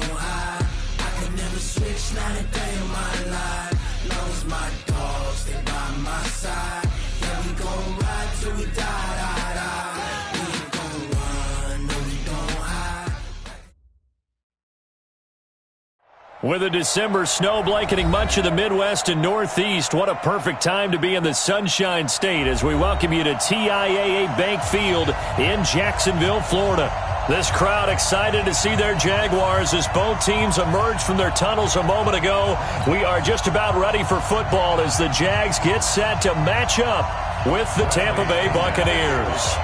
don't hide. I can never switch, not a day in my life. Long as my dogs, they by my side. Yeah, we gon' ride till we die. We ain't gon' run, no, we don't hide. With a December snow blanketing much of the Midwest and Northeast, what a perfect time to be in the Sunshine State as we welcome you to TIAA Bank Field in Jacksonville, Florida. This crowd excited to see their Jaguars as both teams emerged from their tunnels a moment ago. We are just about ready for football as the Jags get set to match up with the Tampa Bay Buccaneers.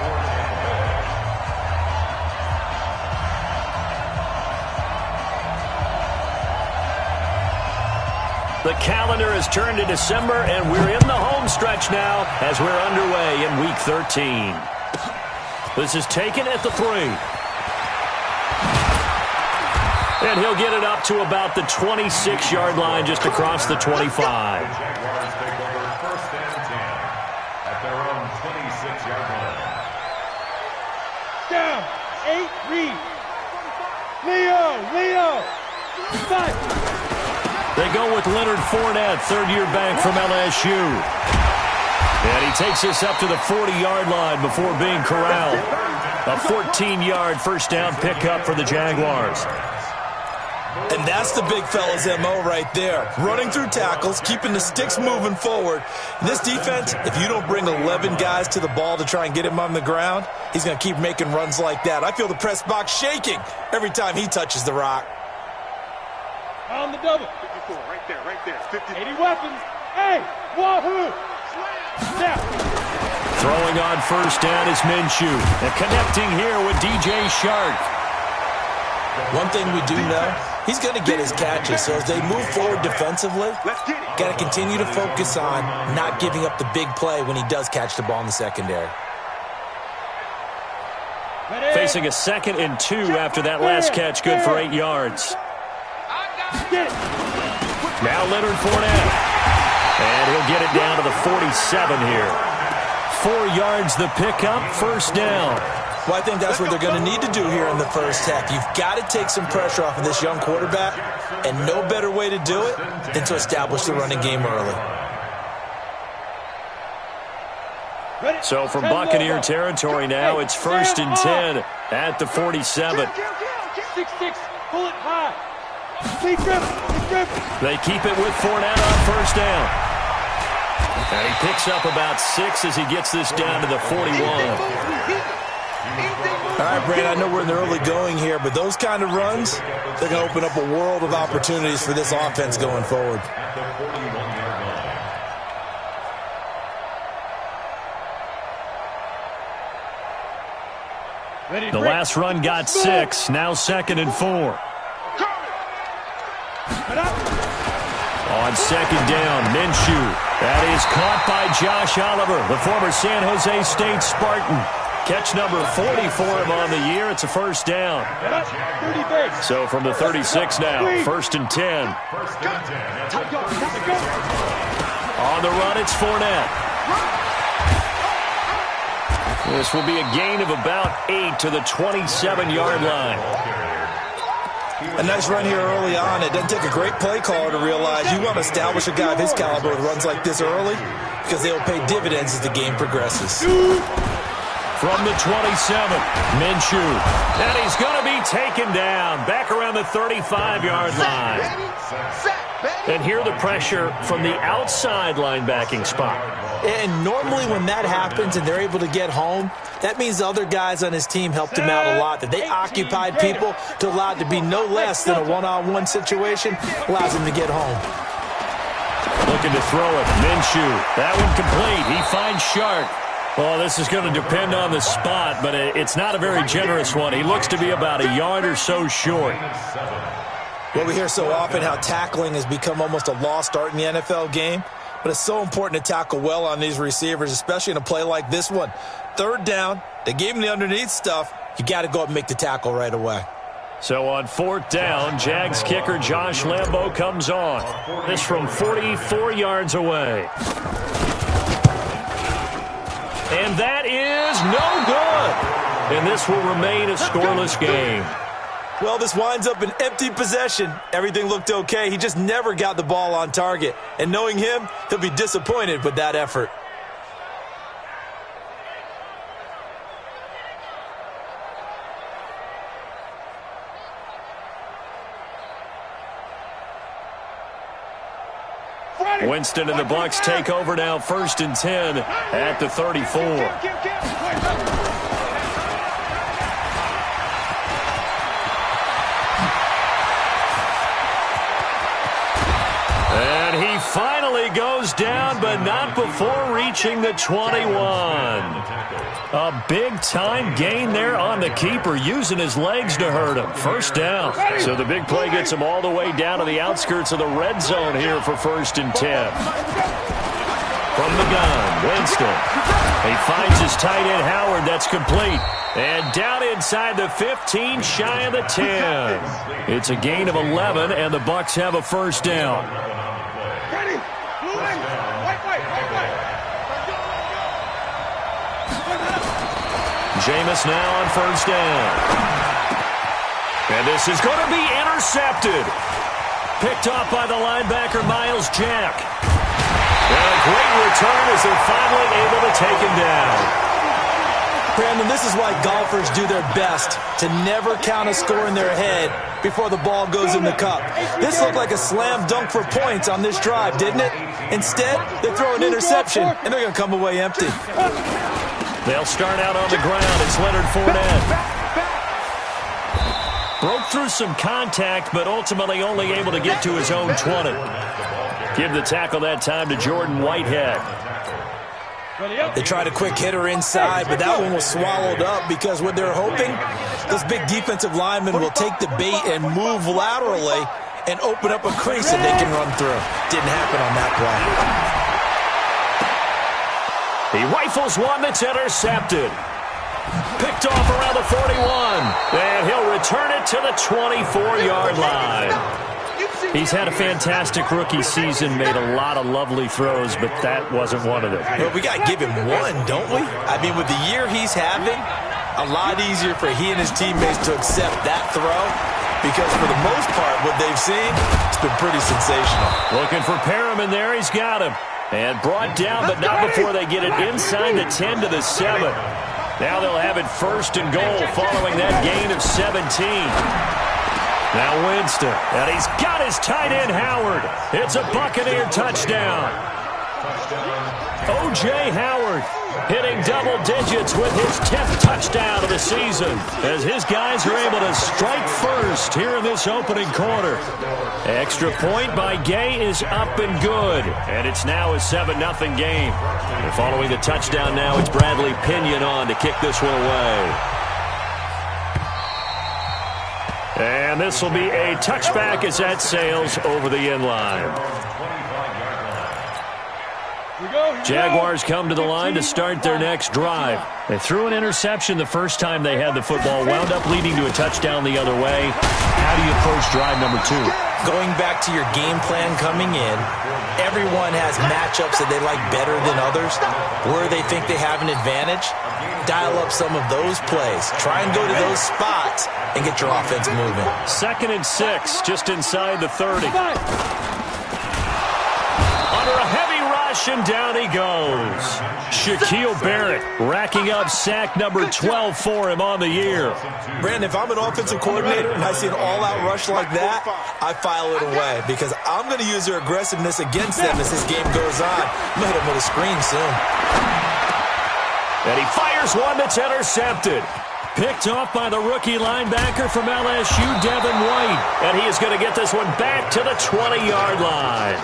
The calendar has turned to December, and we're in the home stretch now as we're underway in Week 13. This is taken at the 3. And he'll get it up to about the 26-yard line just across the 25. Jaguars take over 1st and 10 at their own 26-yard line. Down, 8, read. Leo, 5. They go with Leonard Fournette, third-year back from LSU. And he takes us up to the 40-yard line before being corralled. A 14-yard first down pickup for the Jaguars. And that's the big fella's MO right there. Running through tackles, keeping the sticks moving forward. In this defense, if you don't bring 11 guys to the ball to try and get him on the ground, he's going to keep making runs like that. I feel the press box shaking every time he touches the rock. On the double. 54, right there. 50. 80 weapons. Hey, wahoo! Snap. Throwing on first down is Minshew. And connecting here with DJ Shark. One thing we do know, he's going to get his catches. So as they move forward defensively, got to continue to focus on not giving up the big play when he does catch the ball in the secondary. Facing a 2nd and 2 after that last catch, good for 8 yards. Now Leonard Fournette. And he'll get it down to the 47 here. 4 yards the pickup, first down. Well, I think that's what they're going to need to do here in the first half. You've got to take some pressure off of this young quarterback, and no better way to do it than to establish the running game early. So from Buccaneer territory now, it's 1st and 10 at the 47. 6-6, pull it high. They keep it with Fournette on first down. And he picks up about 6 as he gets this down to the 41. All right, Brandon, I know we're in the early going here, but those kind of runs, they're going to open up a world of opportunities for this offense going forward. The last run got 6, now 2nd and 4. On 2nd down, Minshew. That is caught by Josh Oliver, the former San Jose State Spartan. Catch number 40 for him on the year. It's a first down. So from the 36 now, 1st and 10. On the run, it's Fournette. This will be a gain of about 8 to the 27-yard line. A nice run here early on. It doesn't take a great play caller to realize you want to establish a guy of his caliber with runs like this early because they will pay dividends as the game progresses. From the 27, Minshew. And he's going to be taken down back around the 35-yard line. And here the pressure from the outside linebacking spot. And normally when that happens and they're able to get home, that means the other guys on his team helped him out a lot. That they occupied people to allow it to be no less than a one-on-one situation, allows him to get home. Looking to throw it, Minshew. That one complete. He finds Shark. Well, this is going to depend on the spot, but it's not a very generous one. He looks to be about a yard or so short. Well, we hear so often how tackling has become almost a lost art in the NFL game, but it's so important to tackle well on these receivers, especially in a play like this one. 3rd down, they gave him the underneath stuff. You got to go up and make the tackle right away. So on 4th down, Jags kicker Josh Lambo comes on. This from 44 yards away. And that is no good. And this will remain a scoreless game. Well, this winds up an empty possession. Everything looked okay. He just never got the ball on target. And knowing him, he'll be disappointed with that effort. Winston and the Bucs take over now, 1st and 10 at the 34. And he finally goes down, but not before reaching the 21. A big-time gain there on the keeper, using his legs to hurt him. 1st down. So the big play gets him all the way down to the outskirts of the red zone here for 1st and 10. From the gun, Winston. He finds his tight end, Howard. That's complete. And down inside the 15, shy of the 10. It's a gain of 11, and the Bucs have a 1st down. Jameis now on 1st down. And this is going to be intercepted. Picked off by the linebacker, Miles Jack. And a great return as they're finally able to take him down. Brandon, this is why golfers do their best to never count a score in their head before the ball goes in the cup. This looked like a slam dunk for points on this drive, didn't it? Instead, they throw an interception, and they're going to come away empty. They'll start out on the ground. It's Leonard Fournette. Broke through some contact, but ultimately only able to get to his own 20. Give the tackle that time to Jordan Whitehead. They tried a quick hitter inside, but that one was swallowed up because what they're hoping, this big defensive lineman will take the bait and move laterally and open up a crease that they can run through. Didn't happen on that play. He rifles one that's intercepted. Picked off around the 41. And he'll return it to the 24-yard line. He's had a fantastic rookie season, made a lot of lovely throws, but that wasn't one of them. Well, we got to give him one, don't we? I mean, with the year he's having, a lot easier for he and his teammates to accept that throw because for the most part, what they've seen, it's been pretty sensational. Looking for Perriman there. He's got him. And brought down, but not before they get it inside the 10 to the 7. Now they'll have it 1st and goal following that gain of 17. Now Winston, and he's got his tight end, Howard. It's a Buccaneer touchdown. O.J. Howard hitting double digits with his 10th touchdown of the season as his guys are able to strike first here in this opening quarter. Extra point by Gay is up and good, and it's now a 7-0 game. And following the touchdown now, it's Bradley Pinion on to kick this one away. And this will be a touchback as that sails over the end line. Jaguars come to the line to start their next drive. They threw an interception the first time they had the football, wound up leading to a touchdown the other way. How do you approach drive number 2? Going back to your game plan coming in, everyone has matchups that they like better than others. Where they think they have an advantage, dial up some of those plays. Try and go to those spots and get your offense moving. 2nd and 6, just inside the 30. Under a heavy rush, and down he goes. Shaquille Barrett racking up sack number 12 for him on the year. Brandon, if I'm an offensive coordinator and I see an all-out rush like that, I file it away because I'm going to use their aggressiveness against them as this game goes on. I'm going to hit them with a screen soon. And he fires one that's intercepted. Picked off by the rookie linebacker from LSU, Devin White. And he is going to get this one back to the 20-yard line.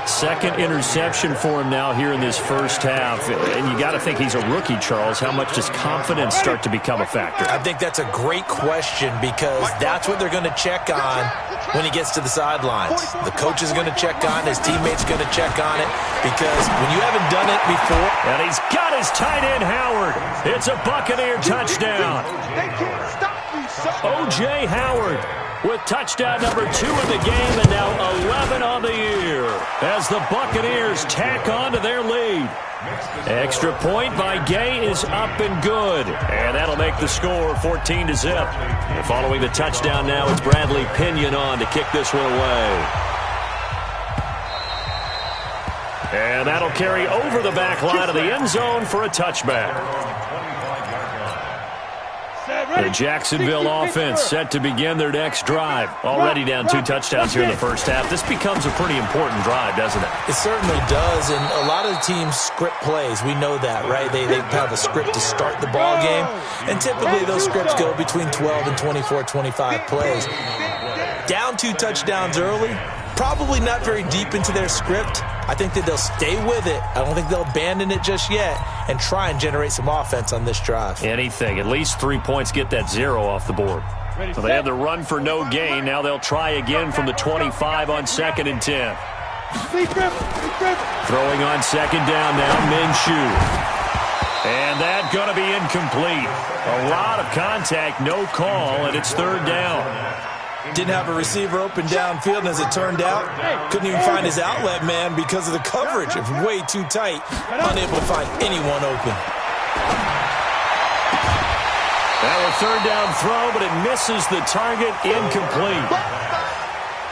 2nd interception for him now here in this first half. And you got to think he's a rookie, Charles. How much does confidence start to become a factor? I think that's a great question because that's what they're going to check on when he gets to the sidelines. The coach is going to check on, his teammates going to check on it because when you haven't done it before. And he's got his tight end, Howard. It's a Buccaneer touchdown. O.J. Howard with touchdown number 2 in the game and now 11 on the year as the Buccaneers tack on to their lead. Extra point by Gay is up and good, and that'll make the score 14-0. And following the touchdown now, it's Bradley Pinion on to kick this one away. And that'll carry over the back line of the end zone for a touchback. The Jacksonville offense set to begin their next drive. Already down 2 touchdowns here in the first half. This becomes a pretty important drive, doesn't it? It certainly does, and a lot of the teams script plays. We know that, right? They have a script to start the ball game, and typically those scripts go between 12 and 24, 25 plays. Down 2 touchdowns early, probably not very deep into their script. I think that they'll stay with it. I don't think they'll abandon it just yet and try and generate some offense on this drive. Anything. At least 3 points, get that 0 off the board. So they have the run for no gain. Now they'll try again from the 25 on 2nd and 10. Throwing on 2nd down now, Minshew. And that's going to be incomplete. A lot of contact, no call, and it's 3rd down. Didn't have a receiver open downfield, and as it turned out, couldn't even find his outlet man because of the coverage. It was way too tight, unable to find anyone open. That was 3rd down throw, but it misses the target, incomplete.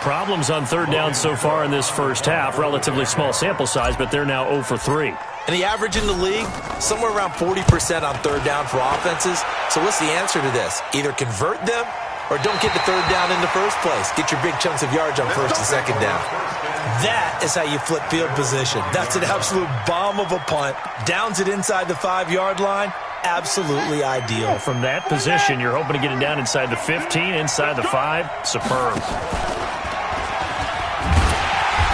Problems on 3rd down so far in this first half. Relatively small sample size, but they're now 0 for 3. And the average in the league, somewhere around 40% on 3rd down for offenses. So what's the answer to this? Either convert them or don't get the 3rd down in the first place. Get your big chunks of yards on 1st and 2nd down. That is how you flip field position. That's an absolute bomb of a punt. Downs it inside the 5-yard line. Absolutely ideal. From that position, you're hoping to get it down inside the 15, inside the 5. Superb.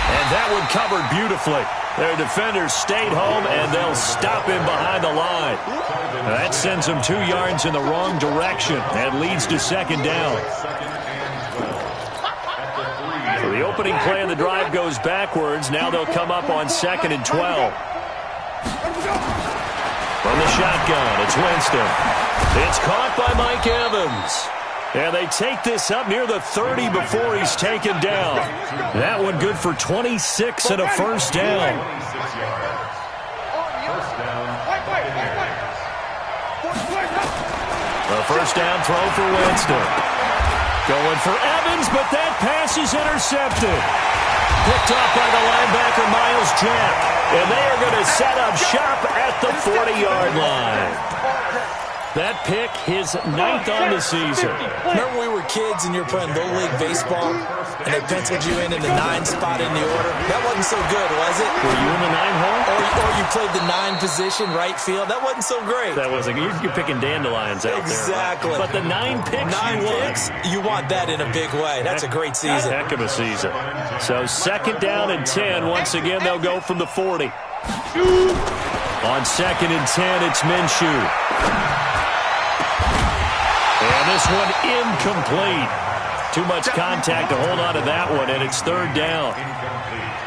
And that one covered beautifully. Their defenders stayed home, and they'll stop him behind the line. That sends him 2 yards in the wrong direction and leads to 2nd down. So the opening play of the drive goes backwards. Now they'll come up on 2nd and 12. From the shotgun, it's Winston. It's caught by Mike Evans. And they take this up near the 30 before he's taken down. That one good for 26 and a 1st down. A 1st down throw for Winston. Going for Evans, but that pass is intercepted. Picked off by the linebacker, Miles Jack. And they are going to set up shop at the 40-yard line. That pick, his 9th on the season. Remember when we were kids and you were playing Little League Baseball and they penciled you in the 9 spot in the order? That wasn't so good, was it? Were you in the 9 hole? Or you played the 9 position, right field? That wasn't so great. That wasn't. You're picking dandelions out exactly. there. Right? But the 9 picks 9 picks, you want that in a big way. That's a great season. Heck of a season. So 2nd down and 10. Once again, they'll go from the 40. On 2nd and 10, it's Minshew. And this one incomplete. Too much contact to hold on to that one, and it's 3rd down.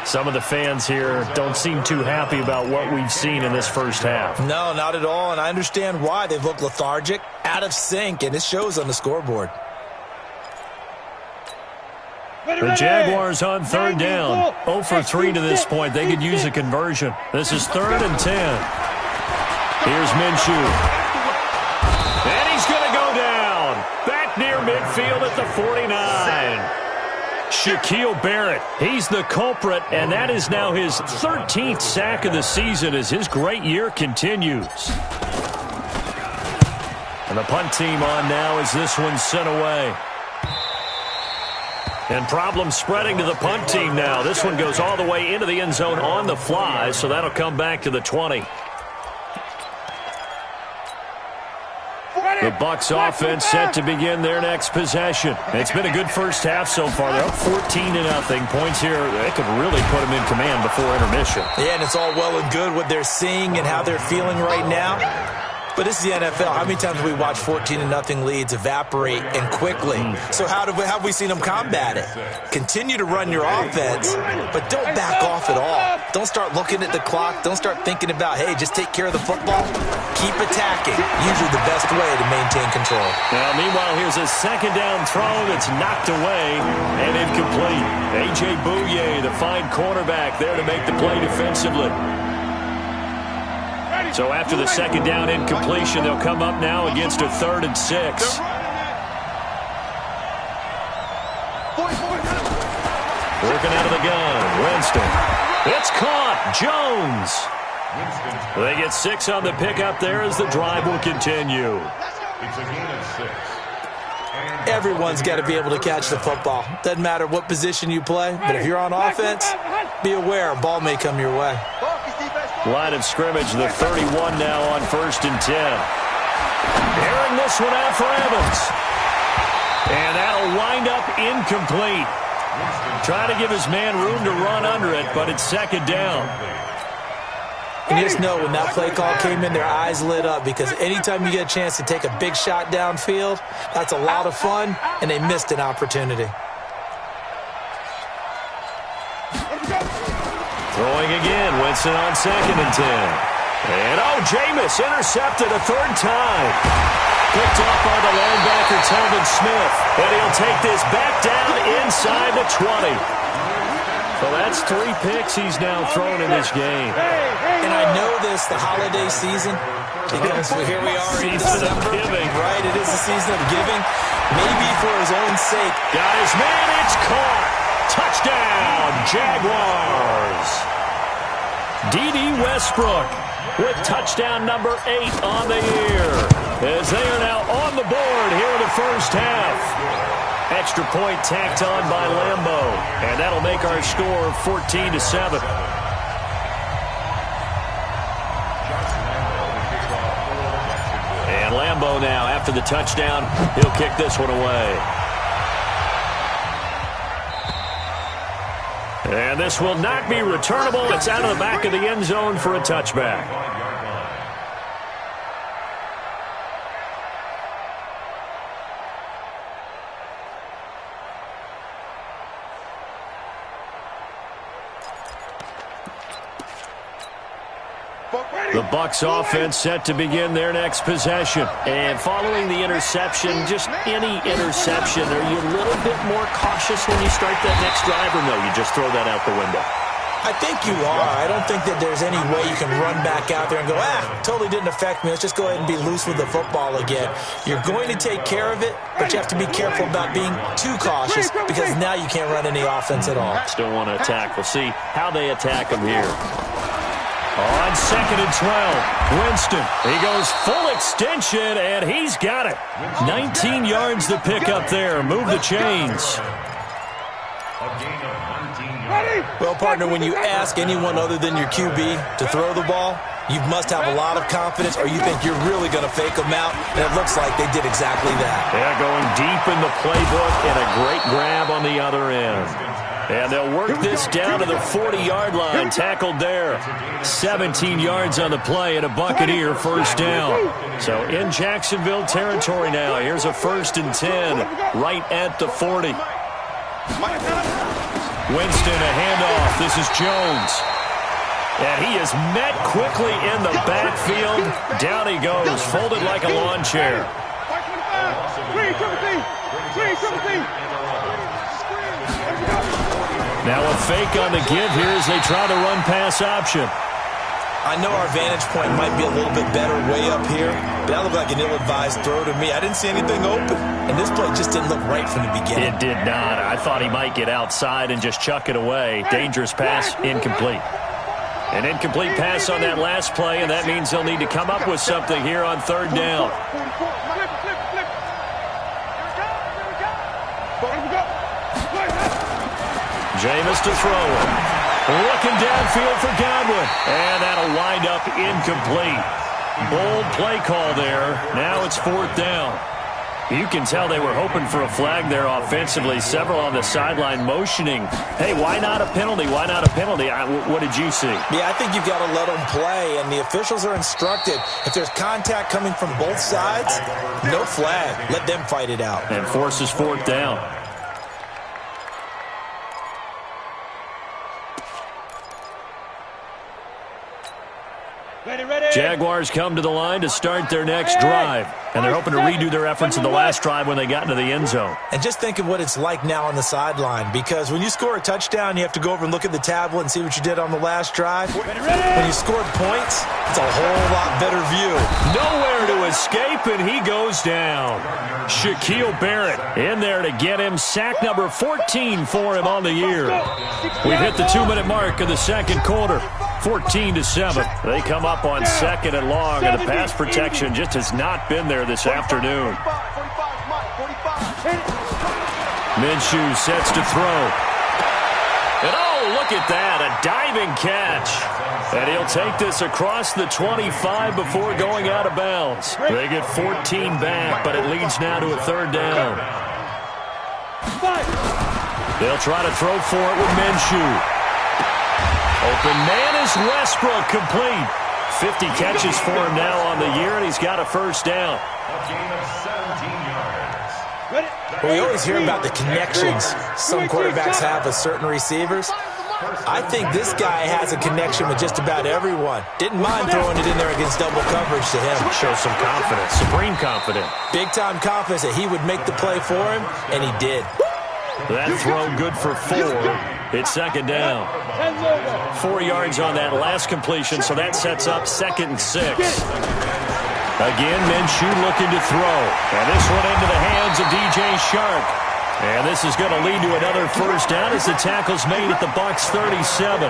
Some of the fans here don't seem too happy about what we've seen in this first half. No, not at all, and I understand why. They've looked lethargic, out of sync, and it shows on the scoreboard. The Jaguars on 3rd down. 0 for 3 to this point. They could use a conversion. This is 3rd and 10. Here's Minshew. And he's going to go down. Back near midfield at the 49. Shaquille Barrett, he's the culprit, and that is now his 13th sack of the season as his great year continues. And the punt team on now as this one's sent away. And problems spreading to the punt team now. This one goes all the way into the end zone on the fly, so that'll come back to the 20. The Bucs offense set to begin their next possession. It's been a good first half so far. They're up 14-0. Points here, they could really put them in command before intermission. Yeah, and it's all well and good what they're seeing and how they're feeling right now. But this is the NFL. How many times have we watched 14-0 leads evaporate and quickly? So how have we seen them combat it? Continue to run your offense, but don't back off at all. Don't start looking at the clock. Don't start thinking about, hey, just take care of the football. Keep attacking. Usually the best way to maintain control. Now, meanwhile, here's a second down throw that's knocked away and incomplete. A.J. Bouye, the fine cornerback, there to make the play defensively. So after the second down incompletion, they'll come up now against a 3rd and 6. Working out of the gun, Winston. It's caught, Jones. They get 6 on the pickup there as the drive will continue. It's a gain of 6. Everyone's got to be able to catch the football. Doesn't matter what position you play, but if you're on offense, be aware a ball may come your way. Line of scrimmage, the 31 now on 1st and 10. Airing this one out for Evans. And that'll wind up incomplete. Trying to give his man room to run under it, but it's 2nd down. And you just know when that play call came in, their eyes lit up because anytime you get a chance to take a big shot downfield, that's a lot of fun, and they missed an opportunity. Throwing again, Winston on 2nd and 10. And, Jameis intercepted a 3rd time. Picked off by the linebacker, Telvin Smith. And he'll take this back down inside the 20. So that's 3 picks he's now thrown in this game. And I know this, the holiday season, because here we are in December. Right, it is the season of giving. Maybe for his own sake. Got his man, it's caught. Touchdown, Jaguars. D.D. Westbrook with touchdown number 8 on the year, as they are now on the board here in the first half. Extra point tacked on by Lambeau, and that'll make our score 14-7. And Lambeau now, after the touchdown, he'll kick this one away. And this will not be returnable. It's out of the back of the end zone for a touchback. The Bucs offense set to begin their next possession. And following the interception, just any interception, are you a little bit more cautious when you start that next drive, or no, you just throw that out the window? I think you are. I don't think that there's any way you can run back out there and go, totally didn't affect me. Let's just go ahead and be loose with the football again. You're going to take care of it, but you have to be careful about being too cautious because now you can't run any offense at all. Still want to attack. We'll see how they attack them here. On 2nd and 12, Winston. He goes full extension, and he's got it. 19 yards to pick up there. Move the chains. Well, partner, when you ask anyone other than your QB to throw the ball, you must have a lot of confidence, or you think you're really going to fake them out, and it looks like they did exactly that. Yeah, going deep in the playbook, and a great grab on the other end. And they'll work this down to the 40-yard line, tackled there. 17 yards on the play and a Buccaneer first down. So in Jacksonville territory now. Here's a 1st and 10 right at the 40. Winston, a handoff. This is Jones. And he is met quickly in the backfield. Down he goes, folded like a lawn chair. Now a fake on the give here as they try to run pass option. I know our vantage point might be a little bit better way up here, but that looked like an ill-advised throw to me. I didn't see anything open, and this play just didn't look right from the beginning. It did not. I thought he might get outside and just chuck it away. Dangerous pass, incomplete. An incomplete pass on that last play, and that means they'll need to come up with something here on 3rd down. Jameis to throw it. Looking downfield for Godwin. And that'll wind up incomplete. Bold play call there. Now it's 4th down. You can tell they were hoping for a flag there offensively. Several on the sideline motioning, hey, why not a penalty? Why not a penalty? What did you see? Yeah, I think you've got to let them play, and the officials are instructed. If there's contact coming from both sides, no flag. Let them fight it out. And forces fourth down. Jaguars come to the line to start their next drive. And they're hoping to redo their efforts in the last drive when they got into the end zone. And just think of what it's like now on the sideline, because when you score a touchdown, you have to go over and look at the tablet and see what you did on the last drive. When you scored points, it's a whole lot better view. Nowhere to escape, and he goes down. Shaquille Barrett in there to get him. Sack number 14 for him on the year. We've hit the 2-minute mark of the second quarter. 14-7. They come up on second and long, and the pass protection just has not been there this afternoon. Minshew sets to throw. And oh, look at that, a diving catch. And he'll take this across the 25 before going out of bounds. They get 14 back, but it leads now to a third down. They'll try to throw for it with Minshew. Open man is Westbrook, complete. 50 catches for him now on the year, and he's got a first down. A gain of 17 yards. Well, we always hear about the connections some quarterbacks have with certain receivers. I think this guy has a connection with just about everyone. Didn't mind throwing it in there against double coverage to him. Shows some confidence, supreme confidence. Big-time confidence that he would make the play for him, and he did. That throw good for 4. It's second down. 4 yards on that last completion, so that sets up 2nd and 6. Again, Minshew looking to throw. And this one into the hands of DJ Shark. And this is going to lead to another first down as the tackle's made at the Bucs 37.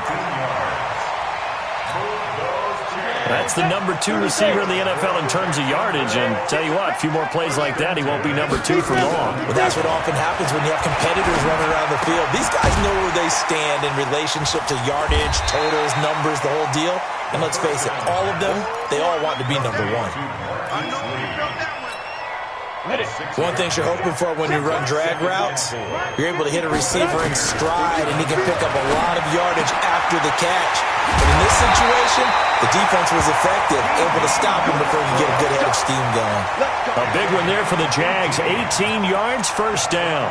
That's the number 2 receiver in the NFL in terms of yardage. And tell you what, a few more plays like that, he won't be number 2 for long. Well, that's what often happens when you have competitors running around the field. These guys know where they stand in relationship to yardage, totals, numbers, the whole deal. And let's face it, all of them, they all want to be number 1. One thing you're hoping for when you run drag routes, you're able to hit a receiver in stride, and he can pick up a lot of yardage after the catch. But in this situation, the defense was effective, able to stop him before he could get a good head of steam going. A big one there for the Jags. 18 yards, first down.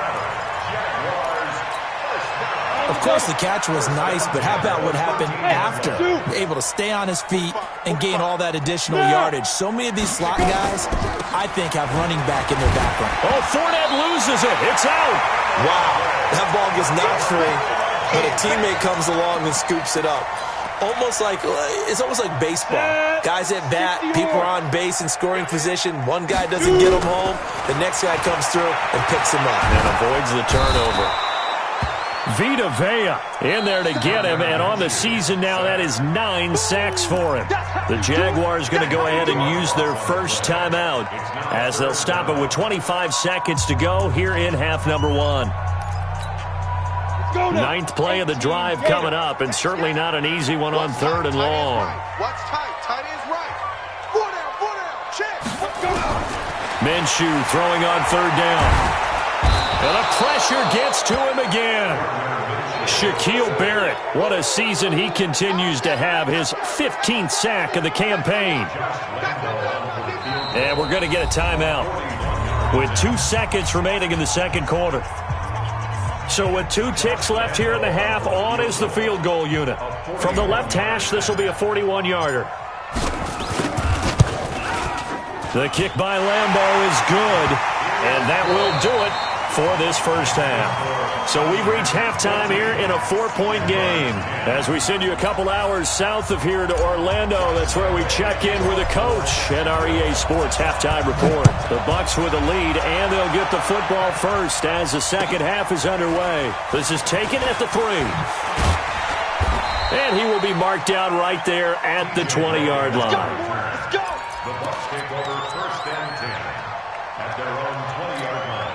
Of course, the catch was nice, but how about what happened after? Able to stay on his feet and gain all that additional yardage. So many of these slot guys, I think, have running back in their background. Oh, Fournette loses it. It's out. Wow, that ball gets knocked free, but a teammate comes along and scoops it up. It's almost like baseball. Guys at bat, people are on base in scoring position. One guy doesn't get him home. The next guy comes through and picks him up. And avoids the turnover. Vita Vea in there to get him, and on the season now, that is 9 sacks for him. The Jaguars going to go ahead and use their first timeout as they'll stop it with 25 seconds to go here in half number 1. 9th play of the drive coming up, and certainly not an easy one on 3rd and long. Watch tight. Tight is right. 4 down. Check. Minshew throwing on 3rd down. And the pressure gets to him again. Shaquille Barrett, what a season he continues to have. His 15th sack of the campaign. And we're going to get a timeout with 2 seconds remaining in the second quarter. So with 2 ticks left here in the half, on is the field goal unit. From the left hash, this will be a 41-yarder. The kick by Lambeau is good, and that will do it for this first half. So we've reached halftime here in a 4-point game. As we send you a couple hours south of here to Orlando, that's where we check in with a coach at our EA Sports halftime report. The Bucs with a lead, and they'll get the football first as the second half is underway. This is taken at the 3. And he will be marked down right there at the 20-yard line. The Bucs take over 1st and 10 at their own 20-yard line.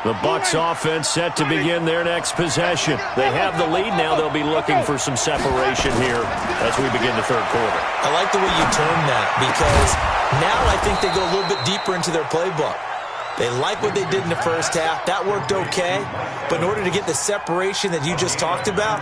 The Bucs offense set to begin their next possession. They have the lead now. They'll be looking for some separation here as we begin the 3rd quarter. I like the way you term that, because now I think they go a little bit deeper into their playbook. They like what they did in the first half. That worked okay. But in order to get the separation that you just talked about,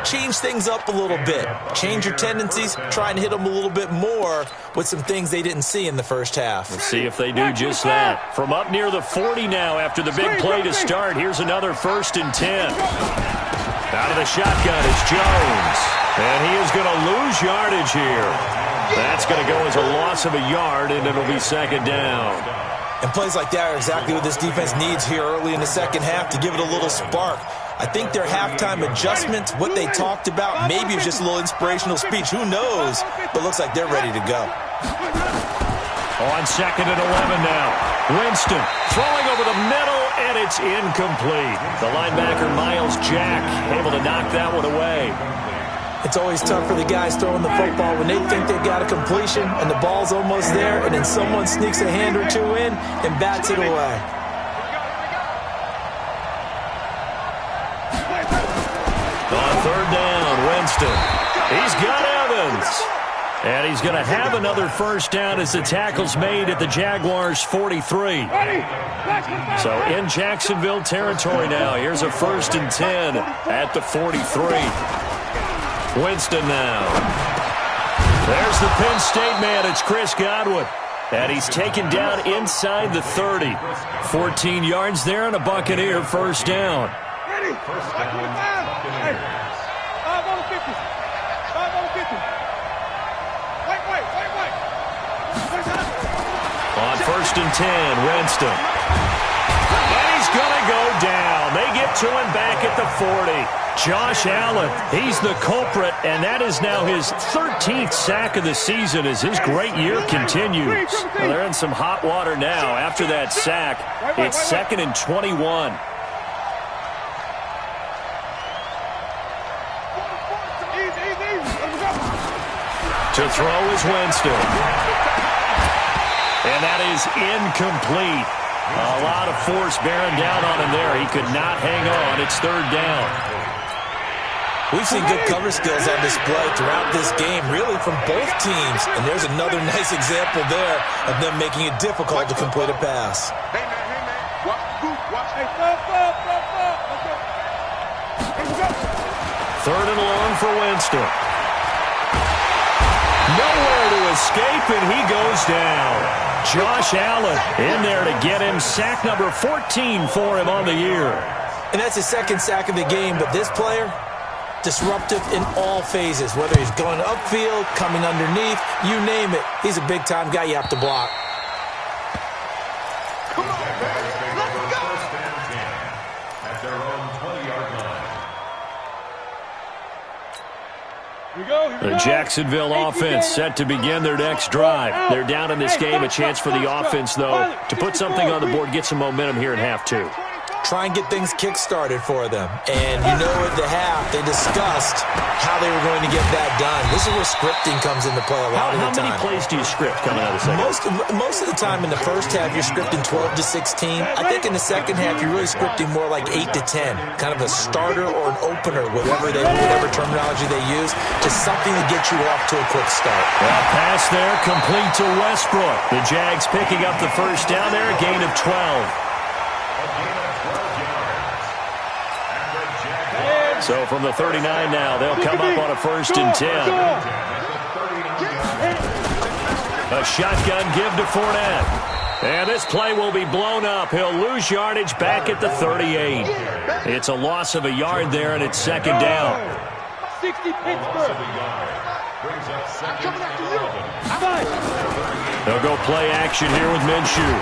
change things up a little bit. Change your tendencies. Try and hit them a little bit more with some things they didn't see in the first half. We'll see if they do just that. From up near the 40 now after the big play to start, here's another 1st and 10. Out of the shotgun is Jones. And he is going to lose yardage here. That's going to go as a loss of a yard, and it'll be 2nd down. And plays like that are exactly what this defense needs here early in the second half to give it a little spark. I think their halftime adjustments, what they talked about, maybe it was just a little inspirational speech. Who knows? But looks like they're ready to go. On 2nd and 11 now. Winston throwing over the middle, and it's incomplete. The linebacker, Miles Jack, able to knock that one away. It's always tough for the guys throwing the football when they think they've got a completion and the ball's almost there, and then someone sneaks a hand or two in and bats it away. On 3rd down, Winston. He's got Evans. And he's going to have another 1st down as the tackle's made at the Jaguars' 43. So in Jacksonville territory now. Here's a 1st and 10 at the 43. Winston now. There's the Penn State man. It's Chris Godwin. And he's taken down inside the 30. 14 yards there and a Buccaneer 1st down. Ready? 5 on the 50. 5 on the 50. Wait. On 1st and 10, Winston. And he's going to go down. They get to him back at the 40. Josh Allen, he's the culprit, and that is now his 13th sack of the season as his great year continues. Well, they're in some hot water now. After that sack, it's 2nd and 21. To throw is Winston. And that is incomplete. A lot of force bearing down on him there. He could not hang on. It's 3rd down. We've seen good cover skills on display throughout this game, really from both teams. And there's another nice example there of them making it difficult to complete a pass. Hey, man. Watch. Hey, stop. 3rd and long for Winston. Nowhere to escape, and he goes down. Josh Allen in there to get him. Sack number 14 for him on the year. And that's his 2nd sack of the game, but this player, disruptive in all phases, whether he's going upfield, coming underneath, you name it. He's a big-time guy you have to block. Come on, man. Let's go. 1st and 10 at their own 20-yard line. The Jacksonville offense set to begin their next drive. They're down in this game. A chance for the offense, though, to put something on the board, get some momentum here in half 2. Try and get things kick-started for them. And you know at the half, they discussed how they were going to get that done. This is where scripting comes into play a lot of the time. How many plays do you script coming out of the second? Most of the time in the first half, you're scripting 12 to 16. I think in the second half, you're really scripting more like 8 to 10. Kind of a starter or an opener, whatever terminology they use, just something to get you off to a quick start. Well, pass there, complete to Westbrook. The Jags picking up the 1st down there, a gain of 12. So from the 39 now, they'll come up on a 1st and 10. A shotgun give to Fournette. And this play will be blown up. He'll lose yardage back at the 38. It's a loss of a yard there, and it's 2nd down. 60 Pittsburgh. They'll go play action here with Minshew.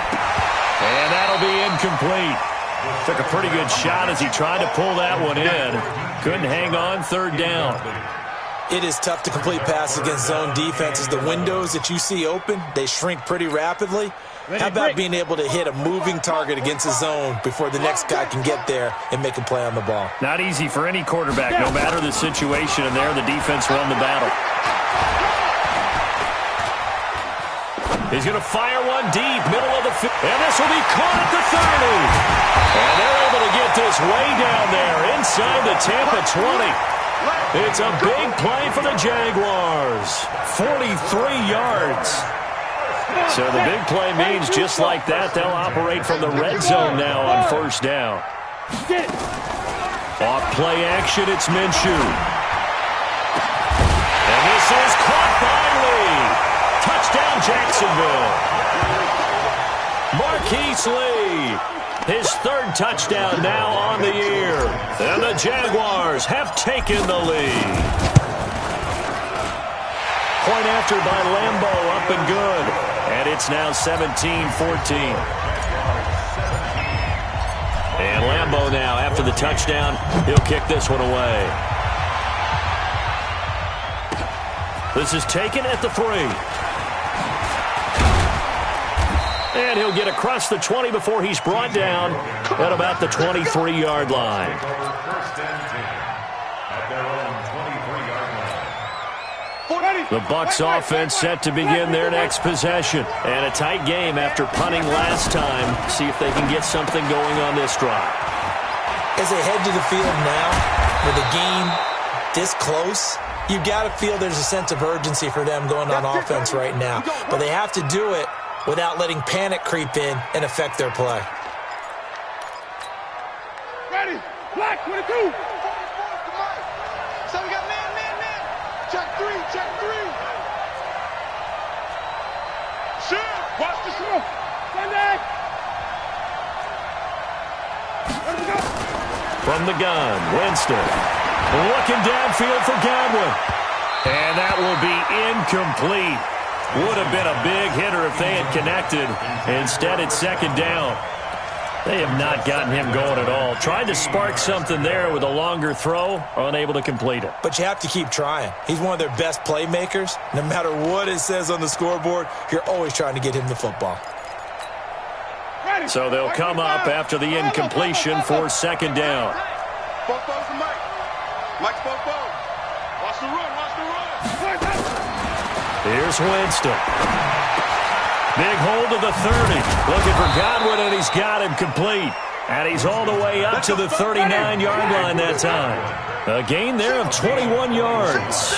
And that'll be incomplete. Took a pretty good shot as he tried to pull that one in. Couldn't hang on. 3rd down. It is tough to complete passes against zone defenses. The windows that you see open, they shrink pretty rapidly. How about being able to hit a moving target against a zone before the next guy can get there and make a play on the ball? Not easy for any quarterback, no matter the situation, and there the defense won the battle. He's going to fire one deep, middle of the field, and this will be caught at the 30. And they're able to get this way down there inside the Tampa 20. It's a big play for the Jaguars. 43 yards. So the big play means just like that, they'll operate from the red zone now on first down. Off play action, it's Minshew. And this is caught by Lee. Touchdown, Jacksonville. Marquise Lee, his third touchdown now on the year. And the Jaguars have taken the lead. Point after by Lambo, up and good. And it's now 17-14. And Lambo now, after the touchdown, he'll kick this one away. This is taken at the 3. And he'll get across the 20 before he's brought down at about the 23-yard line. The Bucs offense set to begin their next possession. And a tight game after punting last time. See if they can get something going on this drive. As they head to the field now, with the game this close, you've got to feel there's a sense of urgency for them going on offense right now. But they have to do it without letting panic creep in and affect their play. Ready, black 22. So we got man. Check 3. Sure, watch the show. Stand back. Ready to go. From the gun, Winston. Looking downfield for Godwin. And that will be incomplete. Would have been a big hitter if they had connected. Instead, it's second down. They have not gotten him going at all. Tried to spark something there with a longer throw, unable to complete it. But you have to keep trying. He's one of their best playmakers. No matter what it says on the scoreboard, you're always trying to get him the football. So they'll come up after the incompletion for second down. Bofo's the Mike. Mike's Bofo. Watch the run. Here's Winston. Big hold to the 30. Looking for Godwin, and he's got him complete. And he's all the way up to the 39-yard line that time. A gain there of 21 yards.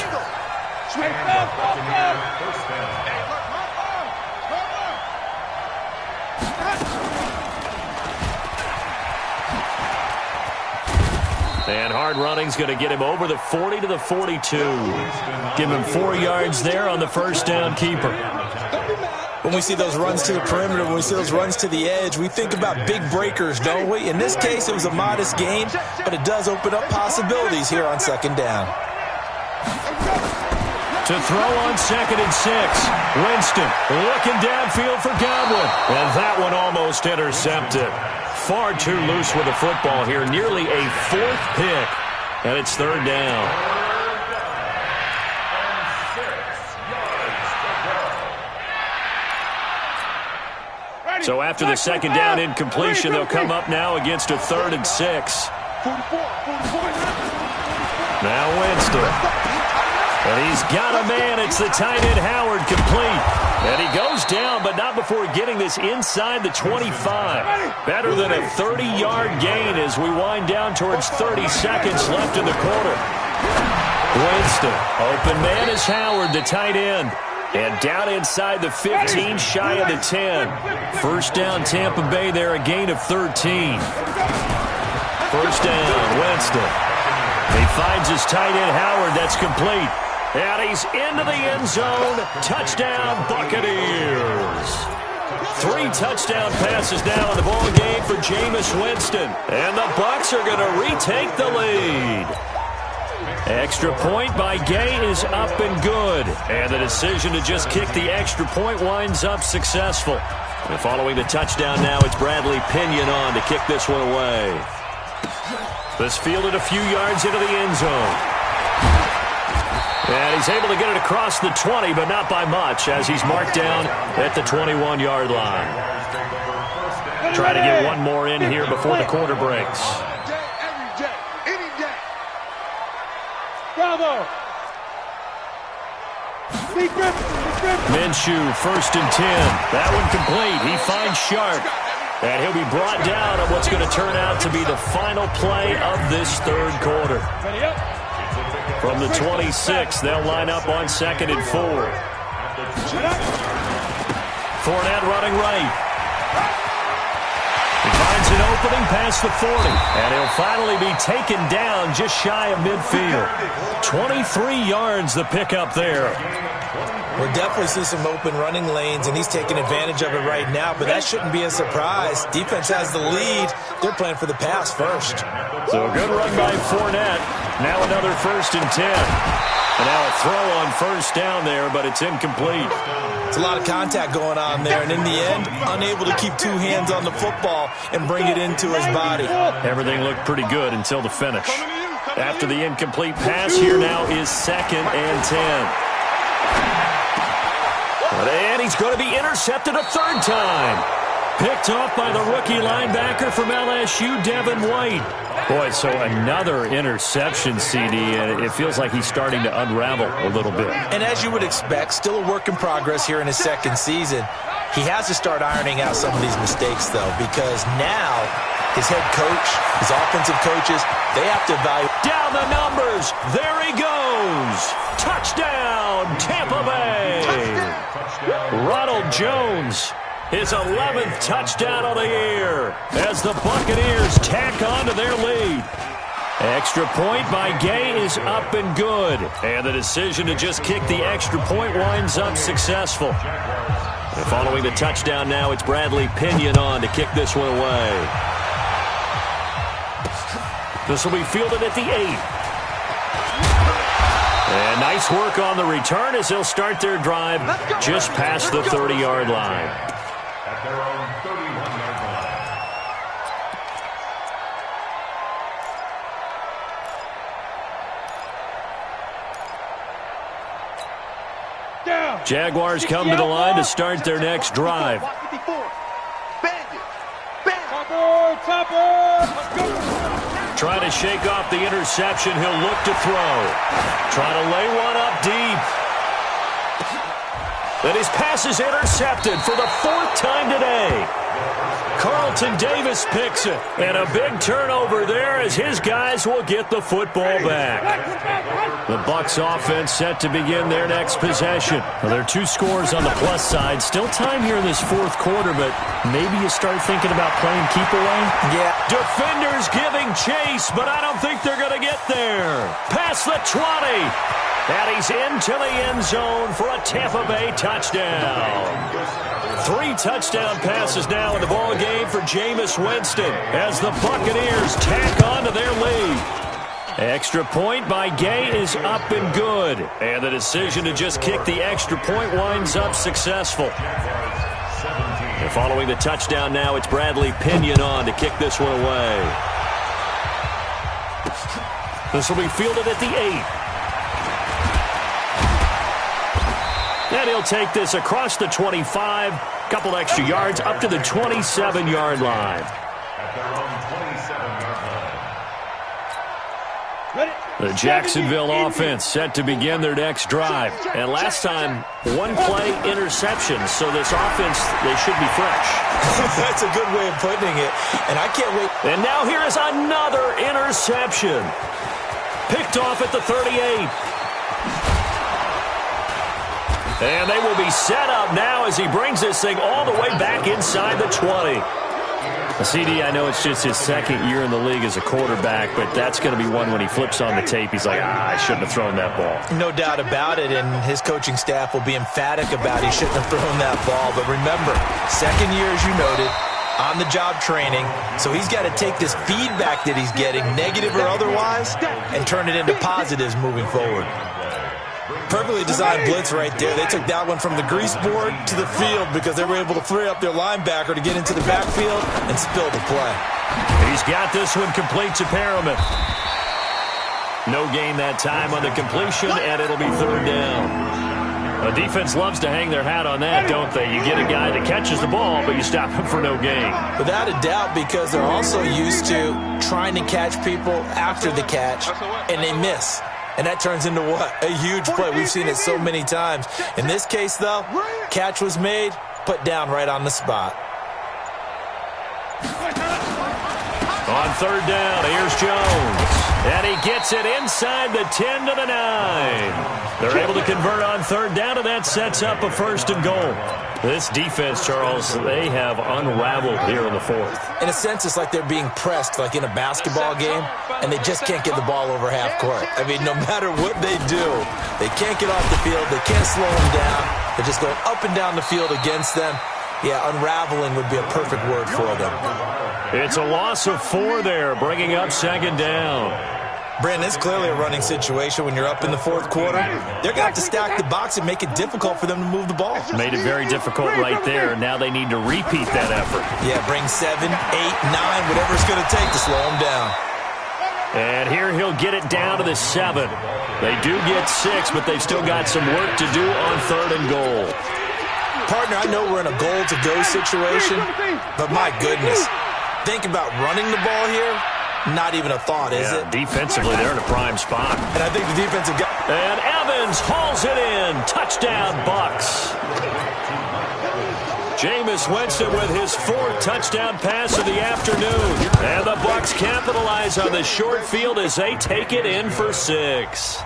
And hard running's going to get him over the 40 to the 42. Give him 4 yards there on the first down keeper. When we see those runs to the perimeter, when we see those runs to the edge, we think about big breakers, don't we? In this case, it was a modest gain, but it does open up possibilities here on second down. To throw on 2nd and 6. Winston looking downfield for Godwin. And that one almost intercepted. Far too loose with the football here. Nearly a 4th pick. And it's third down. So after the second down incompletion, they'll come up now against a 3rd and 6. Now Winston. And he's got a man. It's the tight end Howard complete. And he goes down, but not before getting this inside the 25. Better than a 30-yard gain as we wind down towards 30 seconds left in the quarter. Winston. Open man is Howard, the tight end. And down inside the 15, shy of the 10. First down, Tampa Bay there, a gain of 13. First down, Winston. He finds his tight end, Howard. That's complete. And he's into the end zone. Touchdown, Buccaneers. 3 touchdown passes now in the ball game for Jameis Winston. And the Bucs are going to retake the lead. Extra point by Gay is up and good. And the decision to just kick the extra point winds up successful. And following the touchdown now, it's Bradley Pinion on to kick this one away. This fielded a few yards into the end zone. And he's able to get it across the 20, but not by much, as he's marked down at the 21-yard line. Try to get one more in here before the quarter breaks. Bravo! Minshew, 1st and 10. That one complete. He finds Sharp. And he'll be brought down at what's going to turn out to be the final play of this third quarter. From the 26, they'll line up on 2nd and 4. Fournette running right. He finds an opening past the 40, and he'll finally be taken down just shy of midfield. 23 yards the pickup there. We'll definitely see some open running lanes, and he's taking advantage of it right now, but that shouldn't be a surprise. Defense has the lead. They're playing for the pass first. So a good run by Fournette. Now another 1st and 10. And now a throw on first down there, but it's incomplete. It's a lot of contact going on there, and in the end, unable to keep two hands on the football and bring it into his body. Everything looked pretty good until the finish. After the incomplete pass, here now is 2nd and 10. And he's going to be intercepted a 3rd time. Picked off by the rookie linebacker from LSU, Devin White. Boy, so another interception, CD, and it feels like he's starting to unravel a little bit. And as you would expect, still a work in progress here in his 2nd season. He has to start ironing out some of these mistakes, though, because now his head coach, his offensive coaches, they have to evaluate. Down the numbers. There he goes. Touchdown, Tampa Bay. Ronald Jones, his 11th touchdown of the year as the Buccaneers tack on to their lead. Extra point by Gay is up and good. And the decision to just kick the extra point winds up successful. And following the touchdown now, it's Bradley Pinion on to kick this one away. This will be fielded at the 8. And nice work on the return as they'll start their drive just past the 30-yard line. At their own 31-yard Down. Jaguars come to the line to start their next drive. Trying to shake off the interception. He'll look to throw. Trying to lay one up deep. And his pass is intercepted for the 4th time today. Carlton Davis picks it. And a big turnover there as his guys will get the football back. The Bucs offense set to begin their next possession. Well, there are 2 scores on the plus side. Still time here in this 4th quarter, but maybe you start thinking about playing keep away. Yeah. Defenders giving chase, but I don't think they're going to get there. Past the 20. And he's into the end zone for a Tampa Bay touchdown. 3 touchdown passes now in the ball game for Jameis Winston as the Buccaneers tack on to their lead. Extra point by Gay is up and good. And the decision to just kick the extra point winds up successful. And following the touchdown now, it's Bradley Pinion on to kick this one away. This will be fielded at the 8. And he'll take this across the 25, couple extra yards up to the 27-yard line. At their own 27-yard line. The Jacksonville offense set to begin their next drive. And last time, 1 play interception. So this offense, they should be fresh. That's a good way of putting it. And I can't wait. And now here is another interception. Picked off at the 38. And they will be set up now as he brings this thing all the way back inside the 20. CD, I know it's just his 2nd year in the league as a quarterback, but that's going to be one when he flips on the tape. He's like, I shouldn't have thrown that ball. No doubt about it, and his coaching staff will be emphatic about he shouldn't have thrown that ball. But remember, 2nd year, as you noted, on-the-job training, so he's got to take this feedback that he's getting, negative or otherwise, and turn it into positives moving forward. Perfectly designed blitz right there. They took that one from the grease board to the field because they were able to free up their linebacker to get into the backfield and spill the play. He's got this one complete to Perriman. No gain that time on the completion, and it'll be 3rd down. The defense loves to hang their hat on that, don't they? You get a guy that catches the ball, but you stop him for no gain. Without a doubt, because they're also used to trying to catch people after the catch, and they miss. And that turns into what? A huge play. We've seen it so many times. In this case, though, catch was made, put down right on the spot. On 3rd down, here's Jones. And he gets it inside the 10 to the 9. They're able to convert on 3rd down, and that sets up a 1st and goal. This defense, Charles, they have unraveled here in the fourth. In a sense, it's like they're being pressed like in a basketball game, and they just can't get the ball over half court. I mean, no matter what they do, they can't get off the field. They can't slow them down. They're just going up and down the field against them. Yeah, unraveling would be a perfect word for them. It's a loss of 4 there, bringing up second down. Brandon, it's clearly a running situation when you're up in the fourth quarter. They're going to have to stack the box and make it difficult for them to move the ball. Made it very difficult right there. Now they need to repeat that effort. Yeah, bring 7, 8, 9, whatever it's going to take to slow them down. And here he'll get it down to the 7. They do get 6, but they've still got some work to do on 3rd and goal. Partner, I know we're in a goal-to-go situation, but my goodness, think about running the ball here. Not even a thought, is it? Defensively, they're in a prime spot. And I think the defensive guy... And Evans hauls it in. Touchdown, Bucks. Jameis Winston with his 4th touchdown pass of the afternoon. And the Bucks capitalize on the short field as they take it in for 6.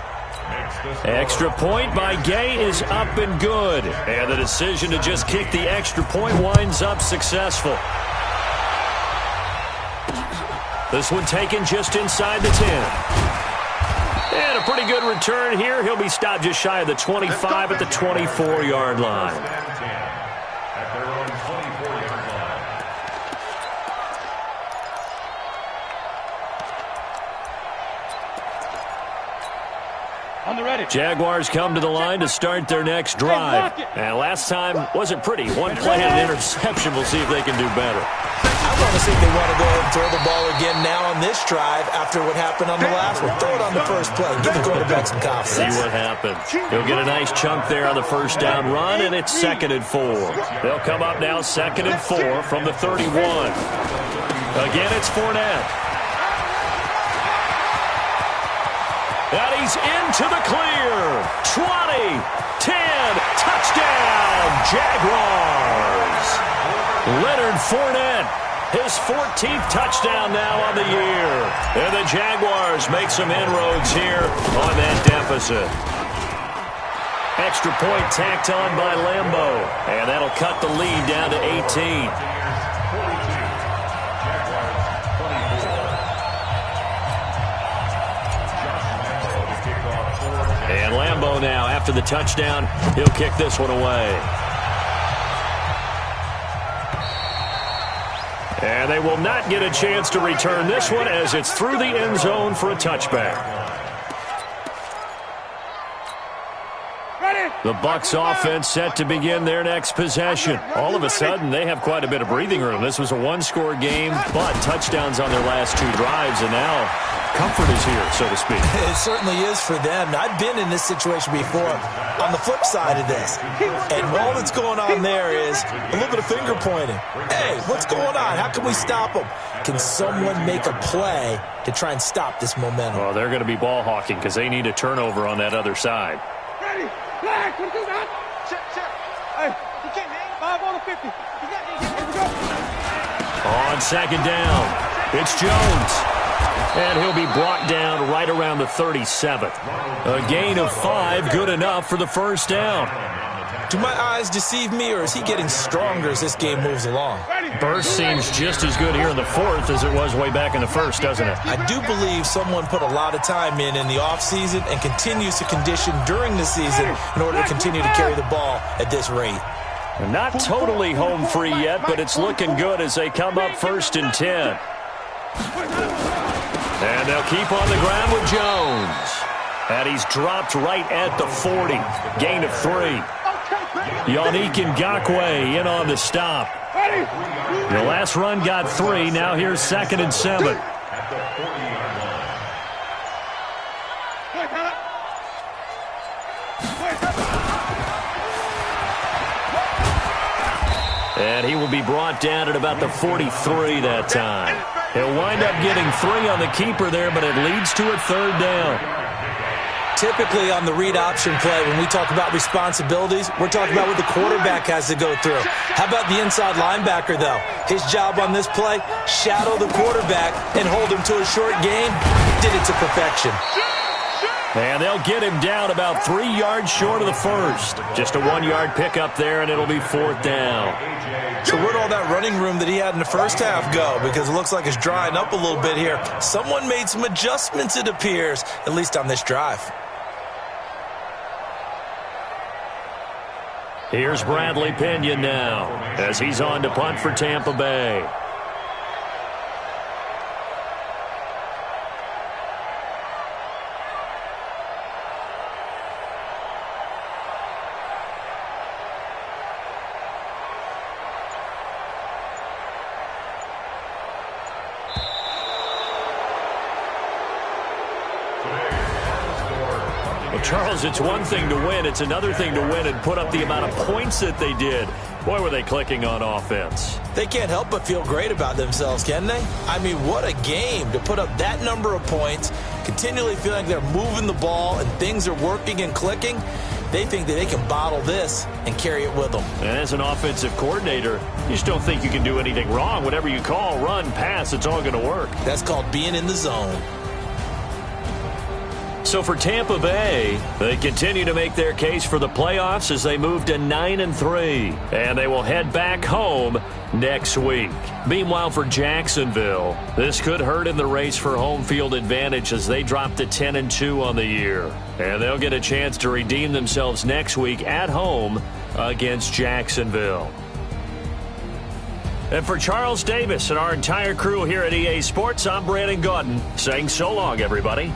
Extra point by Gay is up and good. And the decision to just kick the extra point winds up successful. This one taken just inside the 10. And a pretty good return here. He'll be stopped just shy of the 25 at the 24-yard line. At their own 24-yard line. On the ready. Jaguars come to the line to start their next drive. And last time wasn't pretty. One play and an interception. We'll see if they can do better. I want to see if they want to go ahead and throw the ball again now on this drive after what happened on the last one. Throw it on the first play. Give the quarterback some confidence. See what happens. He'll get a nice chunk there on the first down run, and it's 2nd and 4. They'll come up now 2nd and 4 from the 31. Again, it's Fournette. And he's into the clear. 20, 10, touchdown, Jaguars. Leonard Fournette, his 14th touchdown now on the year. And the Jaguars make some inroads here on that deficit. Extra point tacked on by Lambeau. And that'll cut the lead down to 18. And Lambeau now, after the touchdown, he'll kick this one away. And they will not get a chance to return this one as it's through the end zone for a touchback. The Bucs offense set to begin their next possession. All of a sudden, they have quite a bit of breathing room. This was a one-score game, but touchdowns on their last 2 drives, and now comfort is here, so to speak. It certainly is for them. I've been in this situation before on the flip side of this. And all that's going on there is a little bit of finger pointing. Hey, what's going on? How can we stop them? Can someone make a play to try and stop this momentum? Well, they're going to be ball hawking because they need a turnover on that other side. Ready. Flag. What is that? Check. Hey, you can't hang 5 on the 50. Here we go. On 2nd down, it's Jones. And he'll be brought down right around the 37. A gain of 5, good enough for the first down. Do my eyes deceive me, or is he getting stronger as this game moves along? Burst seems just as good here in the 4th as it was way back in the 1st, doesn't it? I do believe someone put a lot of time in the offseason and continues to condition during the season in order to continue to carry the ball at this rate. Not totally home free yet, but it's looking good as they come up 1st and 10. And they'll keep on the ground with Jones. And he's dropped right at the 40. Gain of 3. Yannick Ngakoue in on the stop. The last run got 3. Now here's 2nd and 7. And he will be brought down at about the 43 that time. He'll wind up getting 3 on the keeper there, but it leads to a 3rd down. Typically on the read option play, when we talk about responsibilities, we're talking about what the quarterback has to go through. How about the inside linebacker, though? His job on this play, shadow the quarterback and hold him to a short gain. Did it to perfection. And they'll get him down about 3 yards short of the first. Just a 1-yard pickup there, and it'll be 4th down. So where'd all that running room that he had in the first half go? Because it looks like it's drying up a little bit here. Someone made some adjustments, it appears, at least on this drive. Here's Bradley Pinion now as he's on to punt for Tampa Bay. Charles, it's one thing to win. It's another thing to win and put up the amount of points that they did. Boy, were they clicking on offense. They can't help but feel great about themselves, can they? I mean, what a game to put up that number of points, continually feeling like they're moving the ball and things are working and clicking. They think that they can bottle this and carry it with them. And as an offensive coordinator, you just don't think you can do anything wrong. Whatever you call, run, pass, it's all going to work. That's called being in the zone. So for Tampa Bay, they continue to make their case for the playoffs as they move to 9-3. And they will head back home next week. Meanwhile, for Jacksonville, this could hurt in the race for home field advantage as they drop to 10-2 on the year. And they'll get a chance to redeem themselves next week at home against Jacksonville. And for Charles Davis and our entire crew here at EA Sports, I'm Brandon Gaudin saying so long, everybody.